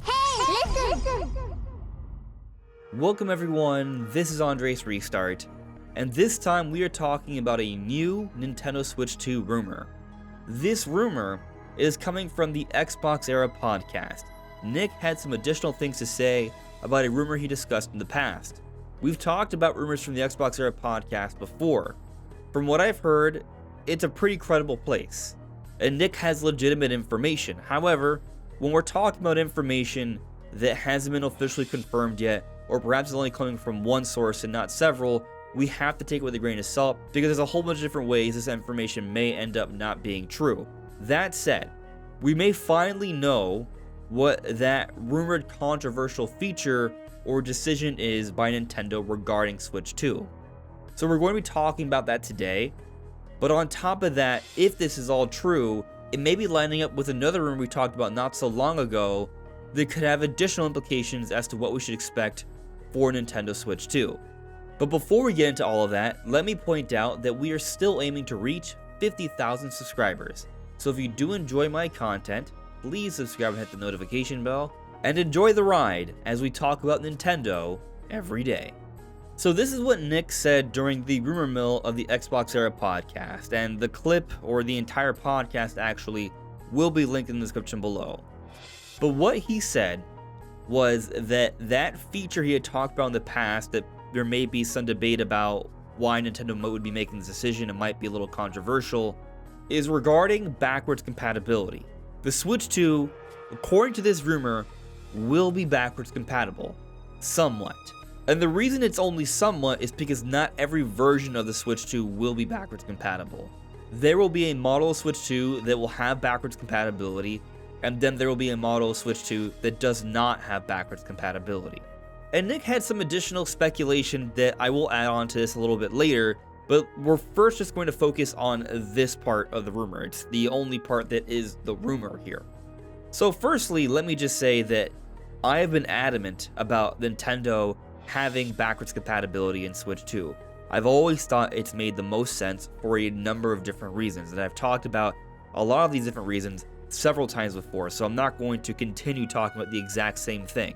Hey, listen! Welcome everyone, this is Andres Restart, and this time we are talking about a new Nintendo Switch 2 rumor. This rumor is coming from the Xbox Era podcast. Nick had some additional things to say about a rumor he discussed in the past. We've talked about rumors from the Xbox Era podcast before. From what I've heard, it's a pretty credible place, and Nick has legitimate information. However, when we're talking about information that hasn't been officially confirmed yet, or perhaps is only coming from one source and not several, we have to take it with a grain of salt because there's a whole bunch of different ways this information may end up not being true. That said, we may finally know what that rumored controversial feature or decision is by Nintendo regarding Switch 2. So we're going to be talking about that today, but on top of that, if this is all true, it may be lining up with another rumor we talked about not so long ago that could have additional implications as to what we should expect for Nintendo Switch 2. But before we get into all of that, let me point out that we are still aiming to reach 50,000 subscribers. So if you do enjoy my content, please subscribe and hit the notification bell, and enjoy the ride as we talk about Nintendo every day. So this is what Nick said during the rumor mill of the Xbox Era podcast, and the clip, or the entire podcast actually, will be linked in the description below. But what he said was that feature he had talked about in the past, that there may be some debate about why Nintendo would be making this decision, it might be a little controversial, is regarding backwards compatibility. The Switch 2, according to this rumor, will be backwards compatible. Somewhat. And the reason it's only somewhat is because not every version of the Switch 2 will be backwards compatible. There will be a model of Switch 2 that will have backwards compatibility, and then there will be a model of Switch 2 that does not have backwards compatibility. And Nick had some additional speculation that I will add on to this a little bit later, but we're first just going to focus on this part of the rumor. It's the only part that is the rumor here. So firstly, let me just say that I have been adamant about Nintendo having backwards compatibility in Switch 2. I've always thought it's made the most sense for a number of different reasons, and I've talked about a lot of these different reasons several times before, so I'm not going to continue talking about the exact same thing.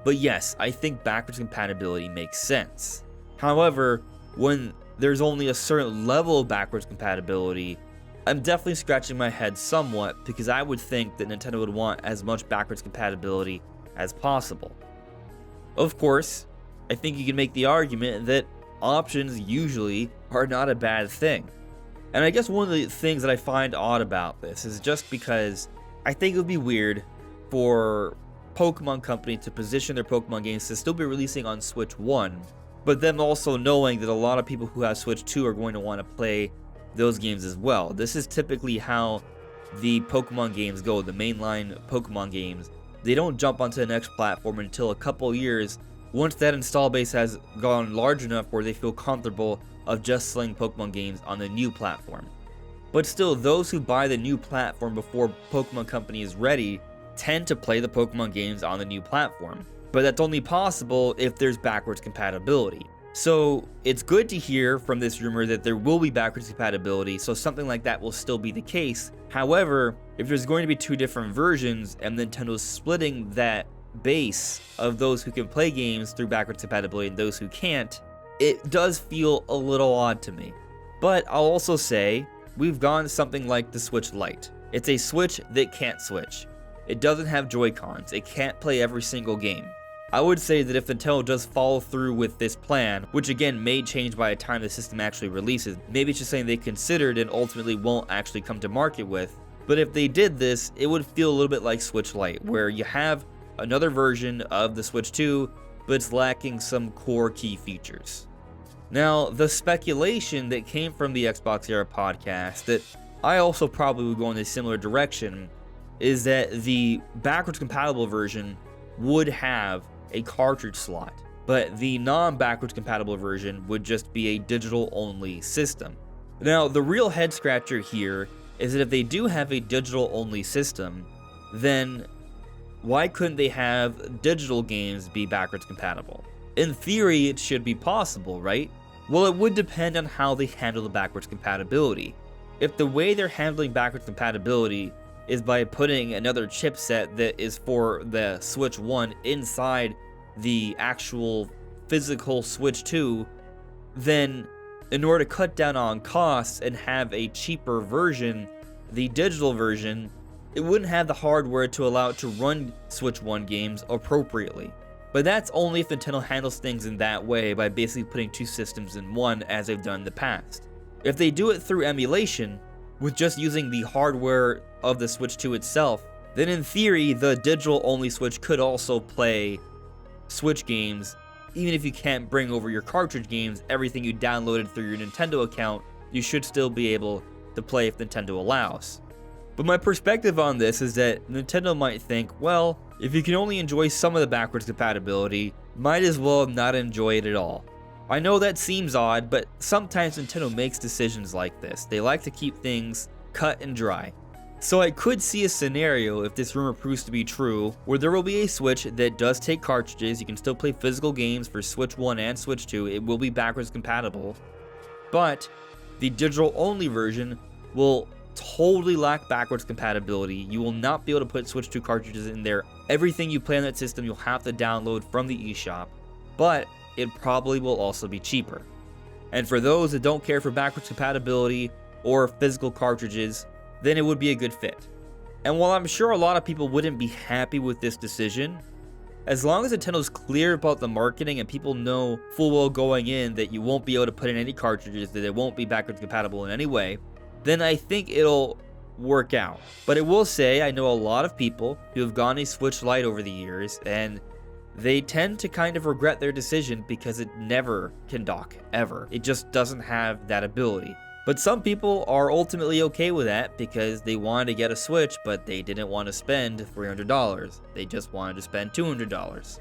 But yes, I think backwards compatibility makes sense. However, when there's only a certain level of backwards compatibility, I'm definitely scratching my head somewhat, because I would think that Nintendo would want as much backwards compatibility as possible. Of course, I think you can make the argument that options usually are not a bad thing. And I guess one of the things that I find odd about this is just because I think it would be weird for Pokemon Company to position their Pokemon games to still be releasing on Switch 1, but them also knowing that a lot of people who have Switch 2 are going to want to play those games as well. This is typically how the Pokemon games go, the mainline Pokemon games. They don't jump onto the next platform until a couple years once that install base has gone large enough where they feel comfortable of just selling Pokemon games on the new platform. But still, those who buy the new platform before Pokemon Company is ready tend to play the Pokemon games on the new platform. But that's only possible if there's backwards compatibility. So it's good to hear from this rumor that there will be backwards compatibility, so something like that will still be the case. However, if there's going to be two different versions and Nintendo's splitting that base of those who can play games through backwards compatibility and those who can't, it does feel a little odd to me. But I'll also say, we've gone something like the Switch Lite. It's a Switch that can't switch. It doesn't have Joy-Cons. It can't play every single game. I would say that if Nintendo does follow through with this plan, which again may change by the time the system actually releases, maybe it's just something they considered and ultimately won't actually come to market with, but if they did this, it would feel a little bit like Switch Lite, where you have another version of the Switch 2, but it's lacking some core key features. Now, the speculation that came from the Xbox Era podcast, that I also probably would go in a similar direction, is that the backwards compatible version would have a cartridge slot, but the non-backwards compatible version would just be a digital only system. Now, the real head scratcher here is that if they do have a digital only system, then why couldn't they have digital games be backwards compatible? In theory, it should be possible, right? Well, it would depend on how they handle the backwards compatibility. If the way they're handling backwards compatibility is by putting another chipset that is for the Switch 1 inside the actual physical Switch 2, then in order to cut down on costs and have a cheaper version, the digital version, it wouldn't have the hardware to allow it to run Switch 1 games appropriately. But that's only if Nintendo handles things in that way, by basically putting two systems in one as they've done in the past. If they do it through emulation, with just using the hardware of the Switch 2 itself, then in theory, the digital-only Switch could also play Switch games. Even if you can't bring over your cartridge games, everything you downloaded through your Nintendo account, you should still be able to play if Nintendo allows. But my perspective on this is that Nintendo might think, well, if you can only enjoy some of the backwards compatibility, might as well not enjoy it at all. I know that seems odd, but sometimes Nintendo makes decisions like this. They like to keep things cut and dry. So I could see a scenario, if this rumor proves to be true, where there will be a Switch that does take cartridges. You can still play physical games for Switch 1 and Switch 2. It will be backwards compatible. But the digital-only version will totally lack backwards compatibility. You will not be able to put Switch 2 cartridges in there. Everything you play on that system, you'll have to download from the eShop. But it probably will also be cheaper. And for those that don't care for backwards compatibility or physical cartridges, then it would be a good fit. And while I'm sure a lot of people wouldn't be happy with this decision, as long as Nintendo's clear about the marketing and people know full well going in that you won't be able to put in any cartridges, that it won't be backwards compatible in any way, then I think it'll work out. But I will say, I know a lot of people who have gotten a Switch Lite over the years, and they tend to kind of regret their decision because it never can dock, ever. It just doesn't have that ability. But some people are ultimately okay with that because they wanted to get a Switch, but they didn't want to spend $300. They just wanted to spend $200.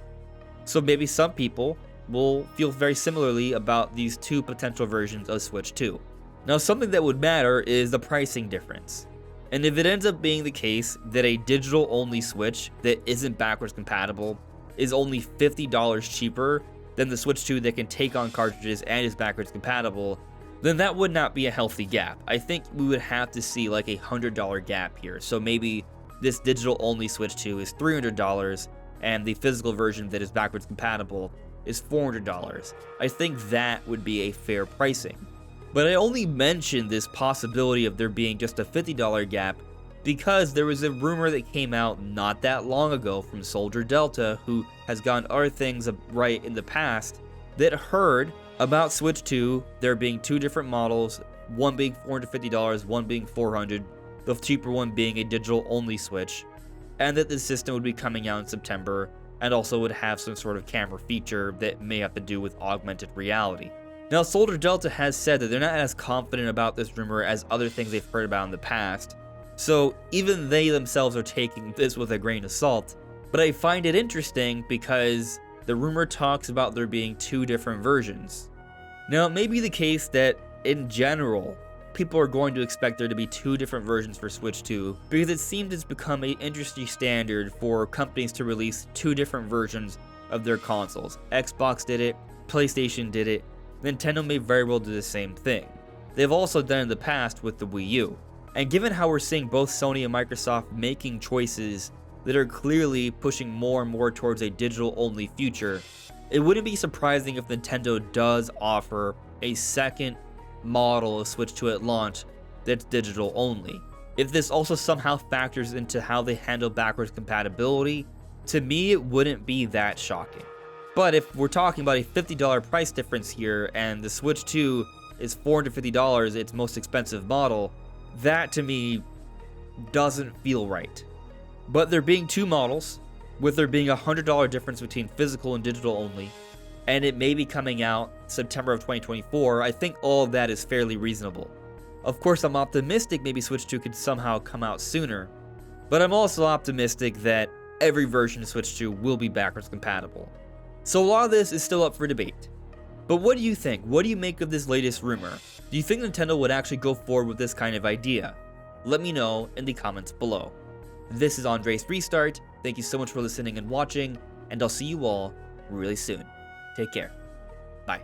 So maybe some people will feel very similarly about these two potential versions of Switch 2. Now, something that would matter is the pricing difference. And if it ends up being the case that a digital-only Switch that isn't backwards compatible is only $50 cheaper than the Switch 2 that can take on cartridges and is backwards compatible, then that would not be a healthy gap. I think we would have to see like a $100 gap here. So maybe this digital-only Switch 2 is $300 and the physical version that is backwards compatible is $400. I think that would be a fair pricing. But I only mentioned this possibility of there being just a $50 gap because there was a rumor that came out not that long ago from Soldier Delta, who has gotten other things right in the past, that heard about Switch 2, there being two different models, one being $450, one being $400, the cheaper one being a digital-only Switch, and that the system would be coming out in September, and also would have some sort of camera feature that may have to do with augmented reality. Now, Soldier Delta has said that they're not as confident about this rumor as other things they've heard about in the past, so even they themselves are taking this with a grain of salt. But I find it interesting because the rumor talks about there being two different versions. Now, it may be the case that, in general, people are going to expect there to be two different versions for Switch 2, because it seems it's become an industry standard for companies to release two different versions of their consoles. Xbox did it, PlayStation did it, Nintendo may very well do the same thing. They've also done it in the past with the Wii U. And given how we're seeing both Sony and Microsoft making choices that are clearly pushing more and more towards a digital-only future, it wouldn't be surprising if Nintendo does offer a second model of Switch 2 at launch that's digital-only. If this also somehow factors into how they handle backwards compatibility, to me it wouldn't be that shocking. But if we're talking about a $50 price difference here, and the Switch 2 is $450, its most expensive model, that to me doesn't feel right. But there being two models, with there being a $100 difference between physical and digital only, and it may be coming out September of 2024, I think all of that is fairly reasonable. Of course, I'm optimistic maybe Switch 2 could somehow come out sooner, but I'm also optimistic that every version of Switch 2 will be backwards compatible. So a lot of this is still up for debate. But what do you think? What do you make of this latest rumor? Do you think Nintendo would actually go forward with this kind of idea? Let me know in the comments below. This is Andres Restart. Thank you so much for listening and watching, and I'll see you all really soon. Take care. Bye.